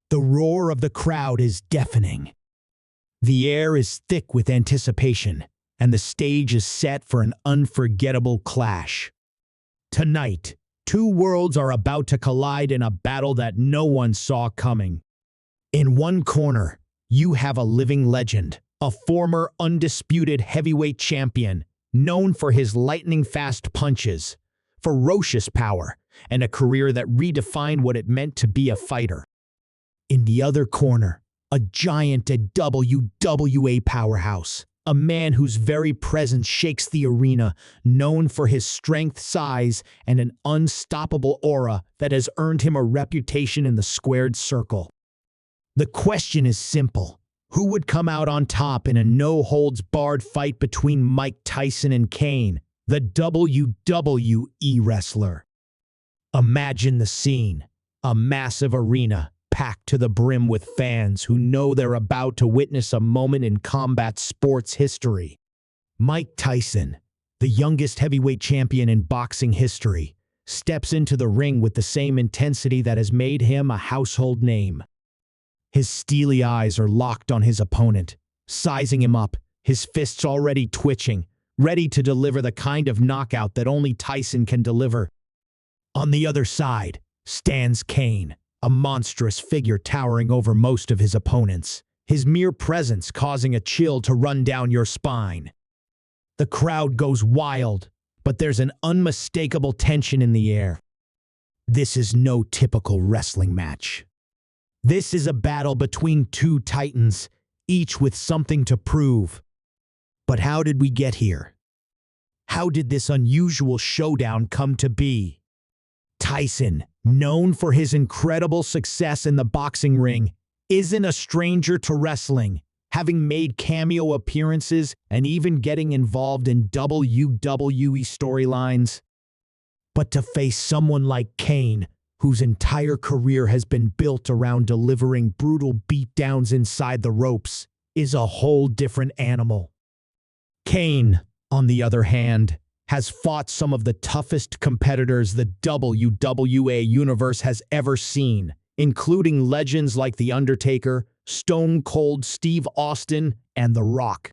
The roar of the crowd is deafening. The air is thick with anticipation, and the stage is set for an unforgettable clash. Tonight, two worlds are about to collide in a battle that no one saw coming. In one corner, you have a living legend, a former undisputed heavyweight champion, known for his lightning-fast punches, ferocious power, and a career that redefined what it meant to be a fighter. In the other corner, a giant at WWA powerhouse, a man whose very presence shakes the arena, known for his strength, size, and an unstoppable aura that has earned him a reputation in the squared circle. The question is simple. Who would come out on top in a no-holds-barred fight between Mike Tyson and Kane, the WWE wrestler? Imagine the scene, a massive arena packed to the brim with fans who know they're about to witness a moment in combat sports history. Mike Tyson, the youngest heavyweight champion in boxing history, steps into the ring with the same intensity that has made him a household name. His steely eyes are locked on his opponent, sizing him up, his fists already twitching, ready to deliver the kind of knockout that only Tyson can deliver. On the other side stands Kane, a monstrous figure towering over most of his opponents, his mere presence causing a chill to run down your spine. The crowd goes wild, but there's an unmistakable tension in the air. This is no typical wrestling match. This is a battle between two titans, each with something to prove. But how did we get here? How did this unusual showdown come to be? Tyson, known for his incredible success in the boxing ring, isn't a stranger to wrestling, having made cameo appearances and even getting involved in WWE storylines. But to face someone like Kane, whose entire career has been built around delivering brutal beatdowns inside the ropes, is a whole different animal. Kane, on the other hand, has fought some of the toughest competitors the WWE universe has ever seen, including legends like The Undertaker, Stone Cold Steve Austin, and The Rock.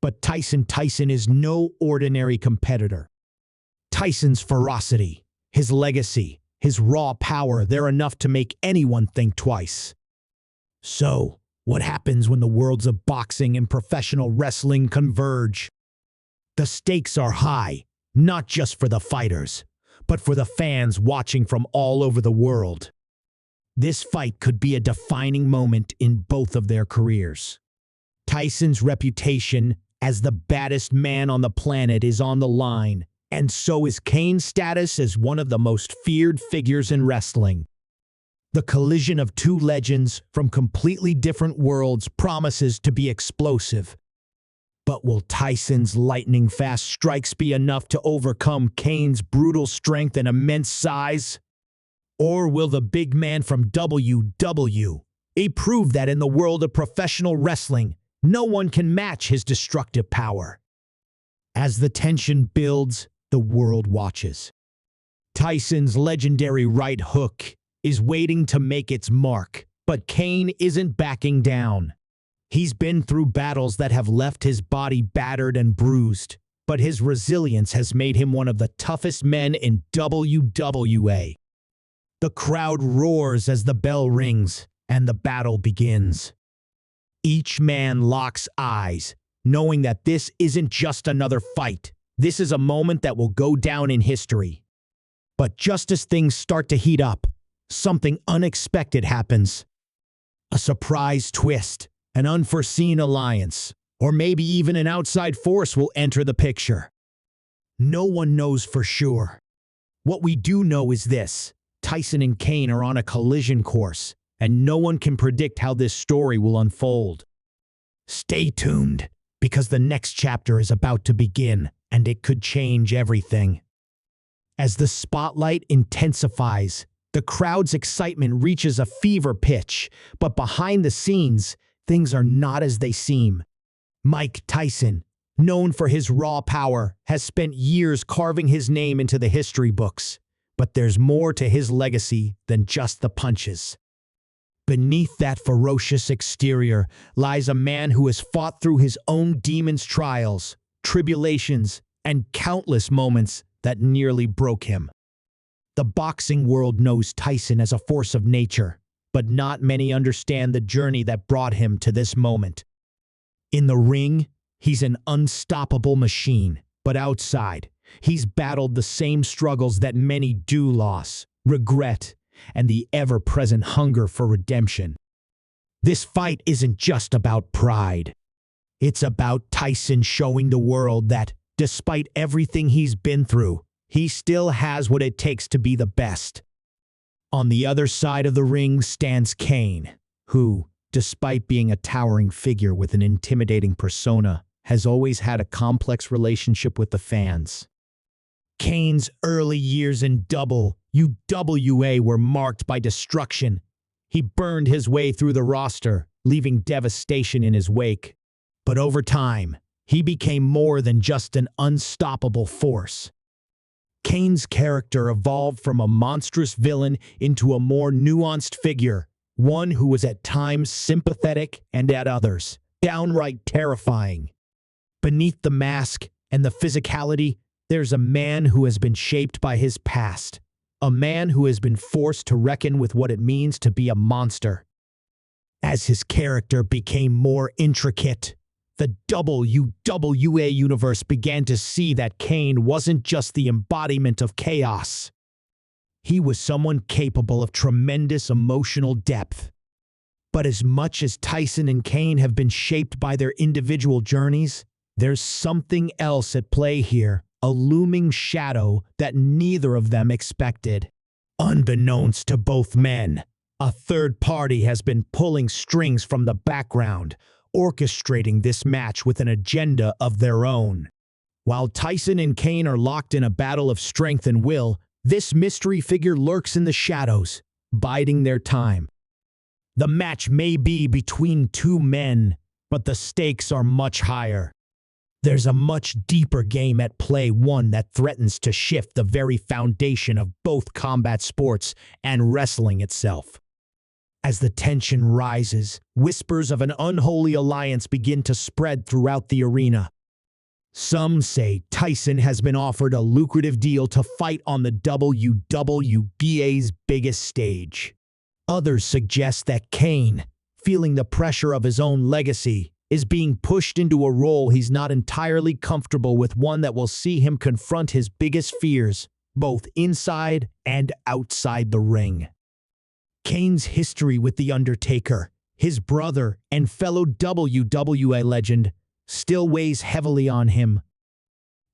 But Tyson is no ordinary competitor. Tyson's ferocity, his legacy, his raw power, they're enough to make anyone think twice. So, what happens when the worlds of boxing and professional wrestling converge? The stakes are high, not just for the fighters, but for the fans watching from all over the world. This fight could be a defining moment in both of their careers. Tyson's reputation as the baddest man on the planet is on the line, and so is Kane's status as one of the most feared figures in wrestling. The collision of two legends from completely different worlds promises to be explosive. But will Tyson's lightning-fast strikes be enough to overcome Kane's brutal strength and immense size? Or will the big man from WWE prove that in the world of professional wrestling, no one can match his destructive power? As the tension builds, the world watches. Tyson's legendary right hook is waiting to make its mark, but Kane isn't backing down. He's been through battles that have left his body battered and bruised, but his resilience has made him one of the toughest men in WWE. The crowd roars as the bell rings, and the battle begins. Each man locks eyes, knowing that this isn't just another fight. This is a moment that will go down in history. But just as things start to heat up, something unexpected happens. A surprise twist. An unforeseen alliance, or maybe even an outside force will enter the picture. No one knows for sure. What we do know is this: Tyson and Kane are on a collision course, and no one can predict how this story will unfold. Stay tuned, because the next chapter is about to begin, and it could change everything. As the spotlight intensifies, the crowd's excitement reaches a fever pitch, but behind the scenes, things are not as they seem. Mike Tyson, known for his raw power, has spent years carving his name into the history books. But there's more to his legacy than just the punches. Beneath that ferocious exterior lies a man who has fought through his own demons' trials, tribulations, and countless moments that nearly broke him. The boxing world knows Tyson as a force of nature, but not many understand the journey that brought him to this moment. In the ring, he's an unstoppable machine, but outside, he's battled the same struggles that many do: loss, regret, and the ever-present hunger for redemption. This fight isn't just about pride. It's about Tyson showing the world that, despite everything he's been through, he still has what it takes to be the best. On the other side of the ring stands Kane, who, despite being a towering figure with an intimidating persona, has always had a complex relationship with the fans. Kane's early years in UWA were marked by destruction. He burned his way through the roster, leaving devastation in his wake. But over time, he became more than just an unstoppable force. Kane's character evolved from a monstrous villain into a more nuanced figure, one who was at times sympathetic and at others downright terrifying. Beneath the mask and the physicality, there's a man who has been shaped by his past, a man who has been forced to reckon with what it means to be a monster. As his character became more intricate, the WWA universe began to see that Kane wasn't just the embodiment of chaos. He was someone capable of tremendous emotional depth. But as much as Tyson and Kane have been shaped by their individual journeys, there's something else at play here, a looming shadow that neither of them expected. Unbeknownst to both men, a third party has been pulling strings from the background, orchestrating this match with an agenda of their own. While Tyson and Kane are locked in a battle of strength and will, this mystery figure lurks in the shadows, biding their time. The match may be between two men, but the stakes are much higher. There's a much deeper game at play, one that threatens to shift the very foundation of both combat sports and wrestling itself. As the tension rises, whispers of an unholy alliance begin to spread throughout the arena. Some say Tyson has been offered a lucrative deal to fight on the WWBA's biggest stage. Others suggest that Kane, feeling the pressure of his own legacy, is being pushed into a role he's not entirely comfortable with, one that will see him confront his biggest fears, both inside and outside the ring. Kane's history with The Undertaker, his brother and fellow WWA legend, still weighs heavily on him.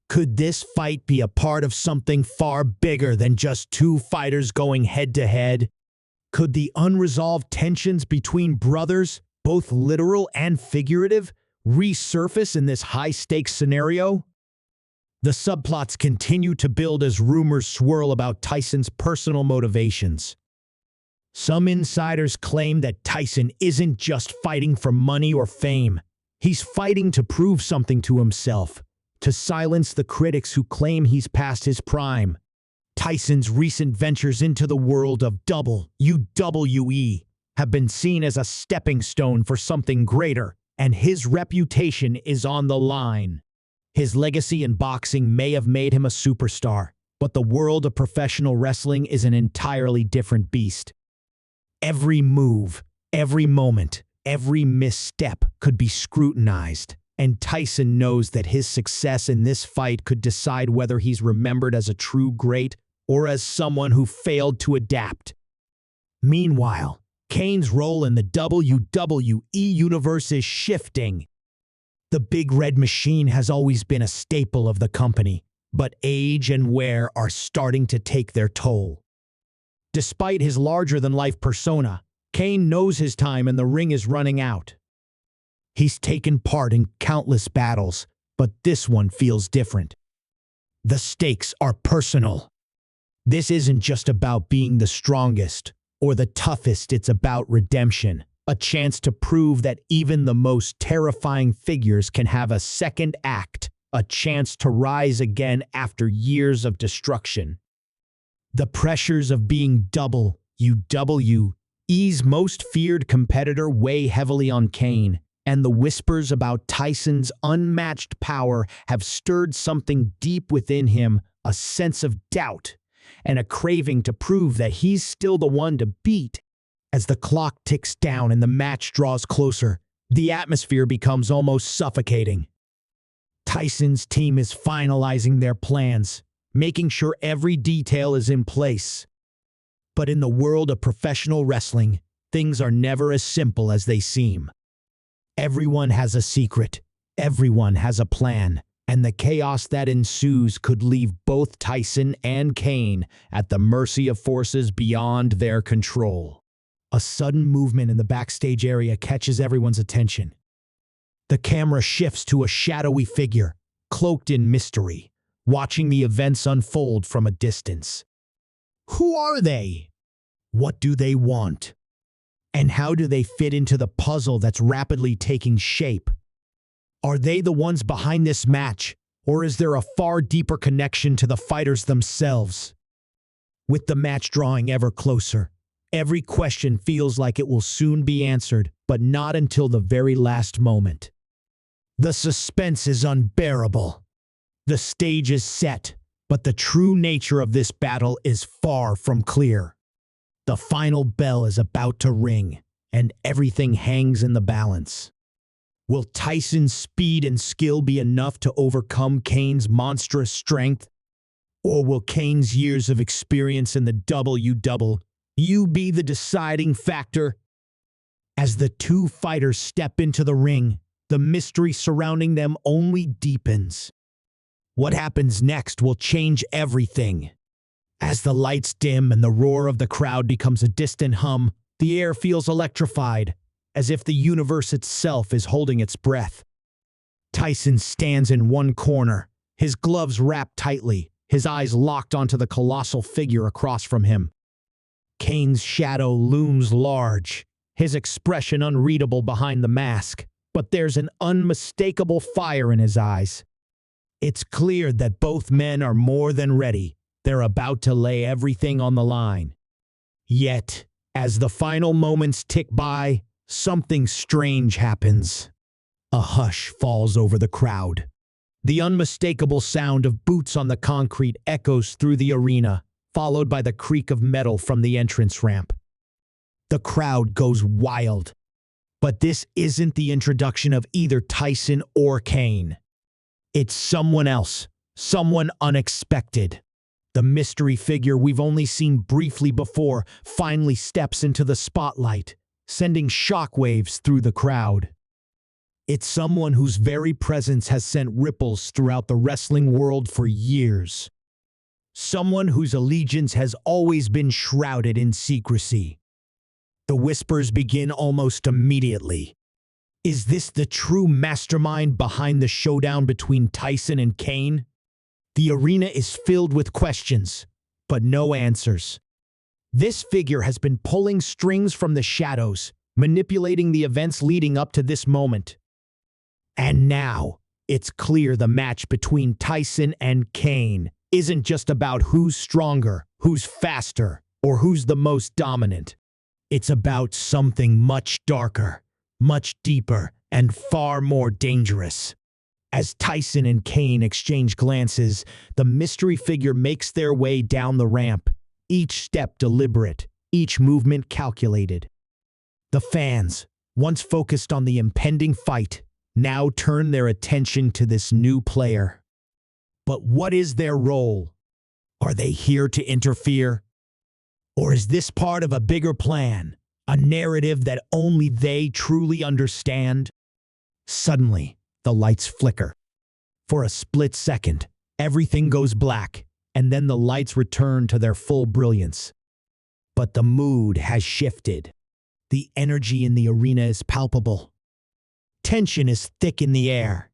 Could this fight be a part of something far bigger than just two fighters going head-to-head? Could the unresolved tensions between brothers, both literal and figurative, resurface in this high-stakes scenario? The subplots continue to build as rumors swirl about Tyson's personal motivations. Some insiders claim that Tyson isn't just fighting for money or fame. He's fighting to prove something to himself, to silence the critics who claim he's past his prime. Tyson's recent ventures into the world of WWE have been seen as a stepping stone for something greater, and his reputation is on the line. His legacy in boxing may have made him a superstar, but the world of professional wrestling is an entirely different beast. Every move, every moment, every misstep could be scrutinized, and Tyson knows that his success in this fight could decide whether he's remembered as a true great or as someone who failed to adapt. Meanwhile, Kane's role in the WWE universe is shifting. The Big Red Machine has always been a staple of the company, but age and wear are starting to take their toll. Despite his larger-than-life persona, Kane knows his time in the ring is running out. He's taken part in countless battles, but this one feels different. The stakes are personal. This isn't just about being the strongest or the toughest, it's about redemption, a chance to prove that even the most terrifying figures can have a second act, a chance to rise again after years of destruction. The pressures of being WWE UFC's most feared competitor weigh heavily on Kane, and the whispers about Tyson's unmatched power have stirred something deep within him, a sense of doubt and a craving to prove that he's still the one to beat. As the clock ticks down and the match draws closer, the atmosphere becomes almost suffocating. Tyson's team is finalizing their plans, making sure every detail is in place. But in the world of professional wrestling, things are never as simple as they seem. Everyone has a secret, everyone has a plan, and the chaos that ensues could leave both Tyson and Kane at the mercy of forces beyond their control. A sudden movement in the backstage area catches everyone's attention. The camera shifts to a shadowy figure, cloaked in mystery, watching the events unfold from a distance. Who are they? What do they want? And how do they fit into the puzzle that's rapidly taking shape? Are they the ones behind this match, or is there a far deeper connection to the fighters themselves? With the match drawing ever closer, every question feels like it will soon be answered, but not until the very last moment. The suspense is unbearable. The stage is set, but the true nature of this battle is far from clear. The final bell is about to ring, and everything hangs in the balance. Will Tyson's speed and skill be enough to overcome Kane's monstrous strength? Or will Kane's years of experience in the WWE be the deciding factor? As the two fighters step into the ring, the mystery surrounding them only deepens. What happens next will change everything. As the lights dim and the roar of the crowd becomes a distant hum, the air feels electrified, as if the universe itself is holding its breath. Tyson stands in one corner, his gloves wrapped tightly, his eyes locked onto the colossal figure across from him. Kane's shadow looms large, his expression unreadable behind the mask, but there's an unmistakable fire in his eyes. It's clear that both men are more than ready. They're about to lay everything on the line. Yet, as the final moments tick by, something strange happens. A hush falls over the crowd. The unmistakable sound of boots on the concrete echoes through the arena, followed by the creak of metal from the entrance ramp. The crowd goes wild. But this isn't the introduction of either Tyson or Kane. It's someone else, someone unexpected. The mystery figure we've only seen briefly before finally steps into the spotlight, sending shockwaves through the crowd. It's someone whose very presence has sent ripples throughout the wrestling world for years. Someone whose allegiance has always been shrouded in secrecy. The whispers begin almost immediately. Is this the true mastermind behind the showdown between Tyson and Kane? The arena is filled with questions, but no answers. This figure has been pulling strings from the shadows, manipulating the events leading up to this moment. And now, it's clear the match between Tyson and Kane isn't just about who's stronger, who's faster, or who's the most dominant. It's about something much darker, much deeper, and far more dangerous. As Tyson and Kane exchange glances, the mystery figure makes their way down the ramp, each step deliberate, each movement calculated. The fans, once focused on the impending fight, now turn their attention to this new player. But what is their role? Are they here to interfere? Or is this part of a bigger plan, a narrative that only they truly understand? Suddenly, the lights flicker. For a split second, everything goes black, and then the lights return to their full brilliance. But the mood has shifted. The energy in the arena is palpable. Tension is thick in the air.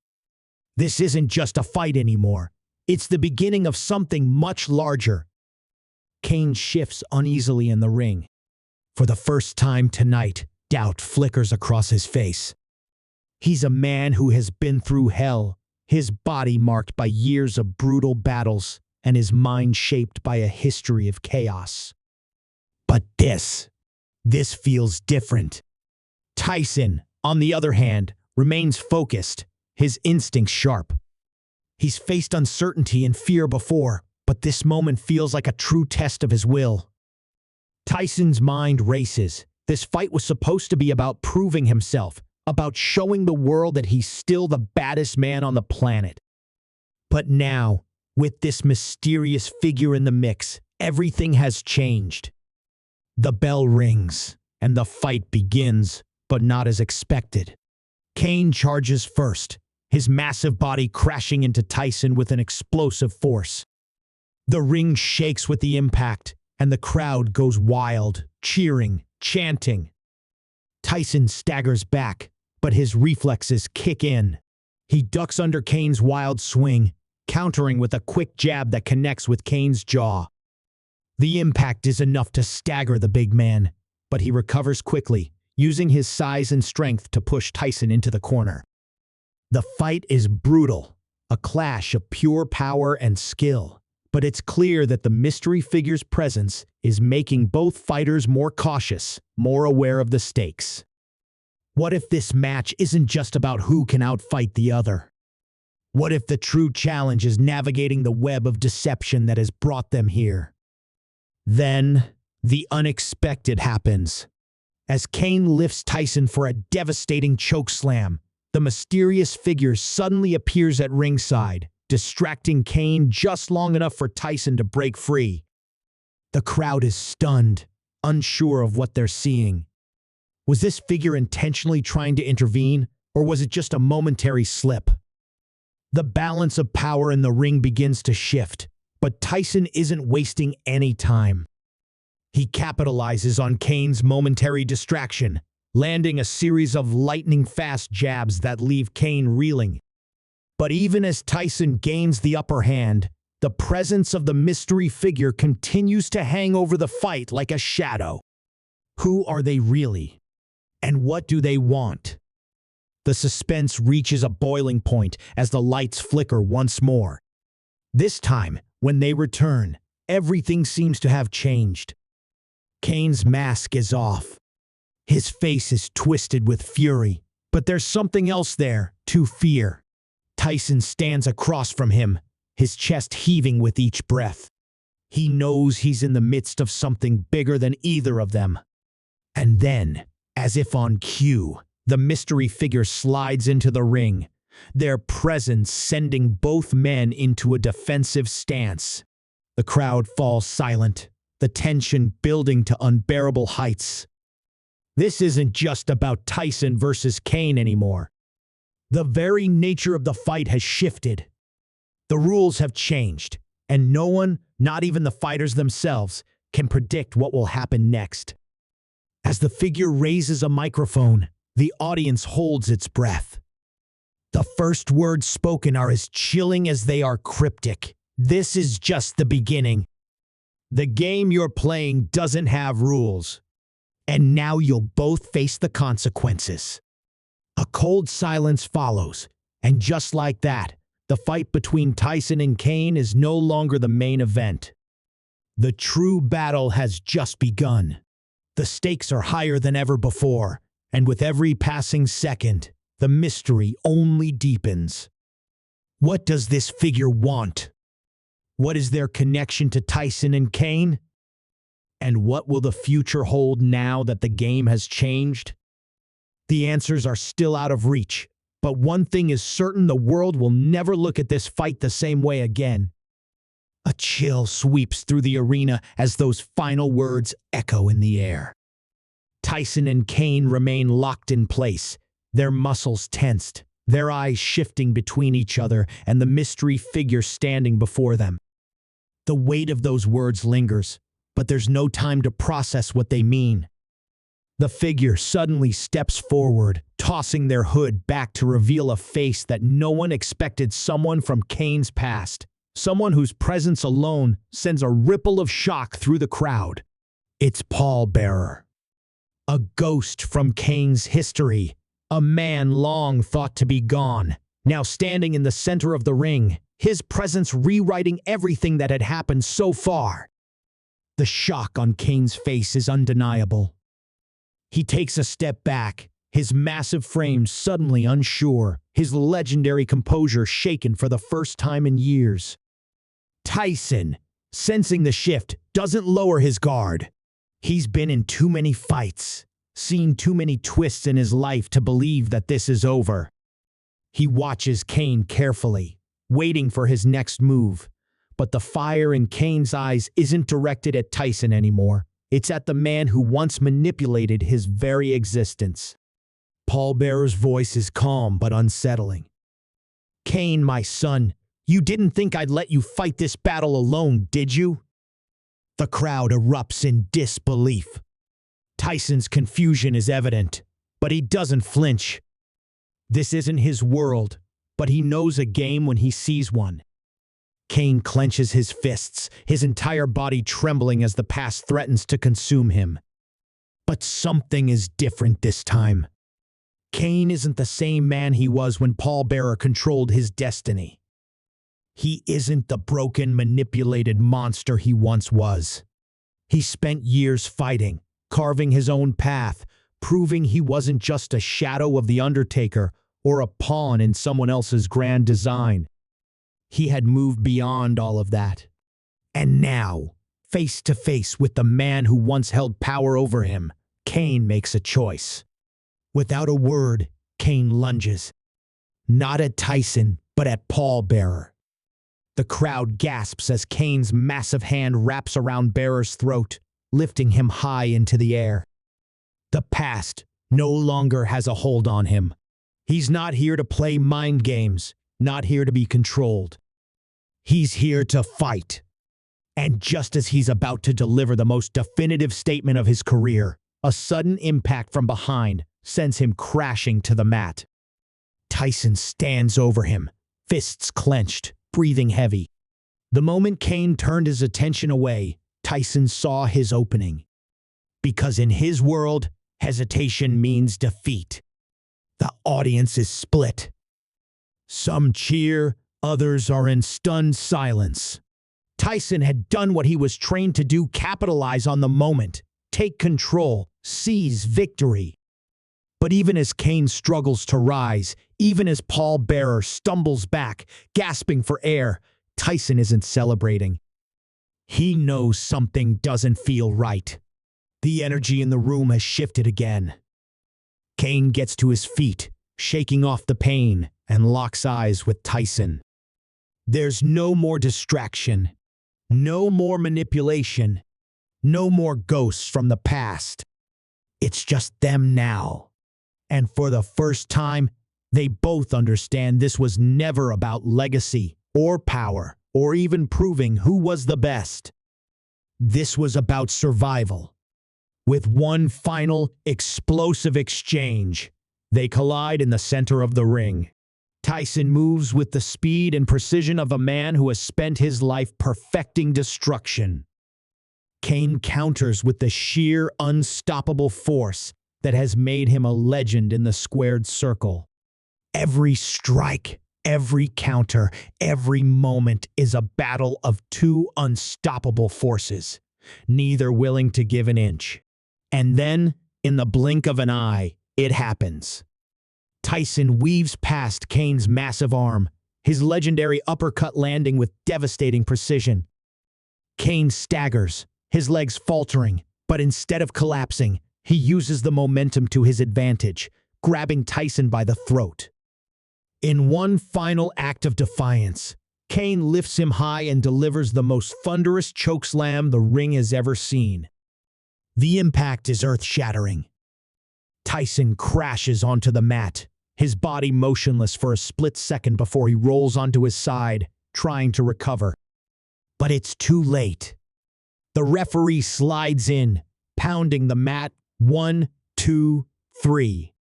This isn't just a fight anymore. It's the beginning of something much larger. Kane shifts uneasily in the ring. For the first time tonight, doubt flickers across his face. He's a man who has been through hell, his body marked by years of brutal battles, and his mind shaped by a history of chaos. But this This feels different. Tyson, on the other hand, remains focused, his instincts sharp. He's faced uncertainty and fear before, but this moment feels like a true test of his will. Tyson's mind races. This fight was supposed to be about proving himself, about showing the world that he's still the baddest man on the planet. But now, with this mysterious figure in the mix, everything has changed. The bell rings, and the fight begins, but not as expected. Kane charges first, his massive body crashing into Tyson with an explosive force. The ring shakes with the impact, and the crowd goes wild, cheering, chanting. Tyson staggers back, but his reflexes kick in. He ducks under Kane's wild swing, countering with a quick jab that connects with Kane's jaw. The impact is enough to stagger the big man, but he recovers quickly, using his size and strength to push Tyson into the corner. The fight is brutal, a clash of pure power and skill, but it's clear that the mystery figure's presence is making both fighters more cautious, more aware of the stakes. What if this match isn't just about who can outfight the other? What if the true challenge is navigating the web of deception that has brought them here? Then, the unexpected happens. As Kane lifts Tyson for a devastating chokeslam, the mysterious figure suddenly appears at ringside, distracting Kane just long enough for Tyson to break free. The crowd is stunned, unsure of what they're seeing. Was this figure intentionally trying to intervene, or was it just a momentary slip? The balance of power in the ring begins to shift, but Tyson isn't wasting any time. He capitalizes on Kane's momentary distraction, landing a series of lightning-fast jabs that leave Kane reeling. But even as Tyson gains the upper hand, the presence of the mystery figure continues to hang over the fight like a shadow. Who are they really? And what do they want? The suspense reaches a boiling point as the lights flicker once more. This time, when they return, everything seems to have changed. Kane's mask is off. His face is twisted with fury, but there's something else there, to fear. Tyson stands across from him, his chest heaving with each breath. He knows he's in the midst of something bigger than either of them. And then, as if on cue, the mystery figure slides into the ring, their presence sending both men into a defensive stance. The crowd falls silent, the tension building to unbearable heights. This isn't just about Tyson versus Kane anymore. The very nature of the fight has shifted. The rules have changed, and no one, not even the fighters themselves, can predict what will happen next. As the figure raises a microphone, the audience holds its breath. The first words spoken are as chilling as they are cryptic. This is just the beginning. The game you're playing doesn't have rules. And now you'll both face the consequences. A cold silence follows, and just like that, the fight between Tyson and Kane is no longer the main event. The true battle has just begun. The stakes are higher than ever before, and with every passing second, the mystery only deepens. What does this figure want? What is their connection to Tyson and Kane? And what will the future hold now that the game has changed? The answers are still out of reach, but one thing is certain: the world will never look at this fight the same way again. A chill sweeps through the arena as those final words echo in the air. Tyson and Kane remain locked in place, their muscles tensed, their eyes shifting between each other and the mystery figure standing before them. The weight of those words lingers, but there's no time to process what they mean. The figure suddenly steps forward, tossing their hood back to reveal a face that no one expected: someone from Kane's past, someone whose presence alone sends a ripple of shock through the crowd. It's pallbearer, a ghost from Kane's history, a man long thought to be gone, now standing in the center of the ring, his presence rewriting everything that had happened so far. The shock on Kane's face is undeniable. He takes a step back, his massive frame suddenly unsure, his legendary composure shaken for the first time in years. Tyson, sensing the shift, doesn't lower his guard. He's been in too many fights, seen too many twists in his life to believe that this is over. He watches Kane carefully, waiting for his next move. But the fire in Kane's eyes isn't directed at Tyson anymore. It's at the man who once manipulated his very existence. Paul Bearer's voice is calm but unsettling. "Kane, my son, you didn't think I'd let you fight this battle alone, did you?" The crowd erupts in disbelief. Tyson's confusion is evident, but he doesn't flinch. This isn't his world, but he knows a game when he sees one. Kane clenches his fists, his entire body trembling as the past threatens to consume him. But something is different this time. Kane isn't the same man he was when Paul Bearer controlled his destiny. He isn't the broken, manipulated monster he once was. He spent years fighting, carving his own path, proving he wasn't just a shadow of the Undertaker or a pawn in someone else's grand design. He had moved beyond all of that. And now, face to face with the man who once held power over him, Kane makes a choice. Without a word, Kane lunges. Not at Tyson, but at Paul Bearer. The crowd gasps as Kane's massive hand wraps around Bearer's throat, lifting him high into the air. The past no longer has a hold on him. He's not here to play mind games, not here to be controlled. He's here to fight. And just as he's about to deliver the most definitive statement of his career, a sudden impact from behind sends him crashing to the mat. Tyson stands over him, fists clenched, breathing heavy. The moment Kane turned his attention away, Tyson saw his opening. Because in his world, hesitation means defeat. The audience is split. Some cheer, others are in stunned silence. Tyson had done what he was trained to do: capitalize on the moment, take control, seize victory. But even as Kane struggles to rise, even as Paul Bearer stumbles back, gasping for air, Tyson isn't celebrating. He knows something doesn't feel right. The energy in the room has shifted again. Kane gets to his feet, shaking off the pain, and locks eyes with Tyson. There's no more distraction, no more manipulation, no more ghosts from the past. It's just them now. And for the first time, they both understand this was never about legacy or power or even proving who was the best. This was about survival. With one final, explosive exchange, they collide in the center of the ring. Tyson moves with the speed and precision of a man who has spent his life perfecting destruction. Kane counters with the sheer, unstoppable force that has made him a legend in the squared circle. Every strike, every counter, every moment is a battle of two unstoppable forces, neither willing to give an inch. And then, in the blink of an eye, it happens. Tyson weaves past Kane's massive arm, his legendary uppercut landing with devastating precision. Kane staggers, his legs faltering, but instead of collapsing, he uses the momentum to his advantage, grabbing Tyson by the throat. In one final act of defiance, Kane lifts him high and delivers the most thunderous chokeslam the ring has ever seen. The impact is earth-shattering. Tyson crashes onto the mat, his body motionless for a split second before he rolls onto his side, trying to recover. But it's too late. The referee slides in, pounding the mat. 1, 2, 3.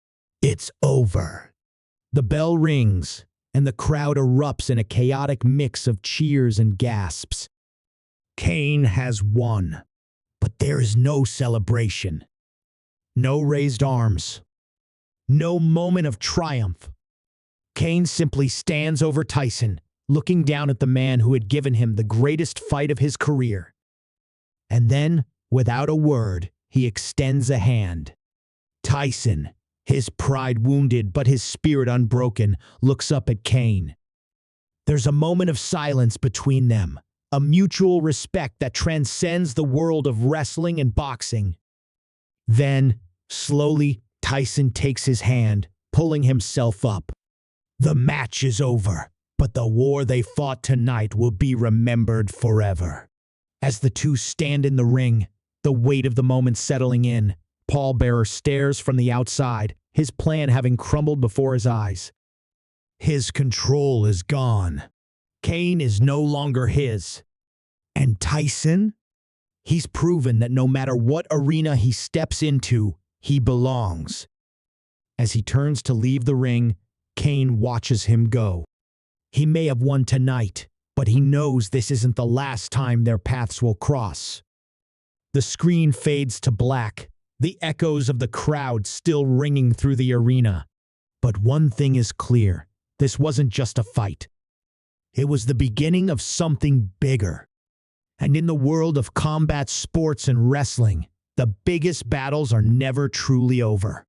It's over. The bell rings, and the crowd erupts in a chaotic mix of cheers and gasps. Kane has won, but there is no celebration. No raised arms. No moment of triumph. Kane simply stands over Tyson, looking down at the man who had given him the greatest fight of his career. And then, without a word, he extends a hand. Tyson, his pride wounded but his spirit unbroken, looks up at Kane. There's a moment of silence between them, a mutual respect that transcends the world of wrestling and boxing. Then, slowly, Tyson takes his hand, pulling himself up. The match is over, but the war they fought tonight will be remembered forever. As the two stand in the ring, the weight of the moment settling in, Pallbearer stares from the outside, his plan having crumbled before his eyes. His control is gone. Kane is no longer his. And Tyson? He's proven that no matter what arena he steps into, he belongs. As he turns to leave the ring, Kane watches him go. He may have won tonight, but he knows this isn't the last time their paths will cross. The screen fades to black, the echoes of the crowd still ringing through the arena. But one thing is clear, this wasn't just a fight. It was the beginning of something bigger. And in the world of combat sports and wrestling, the biggest battles are never truly over.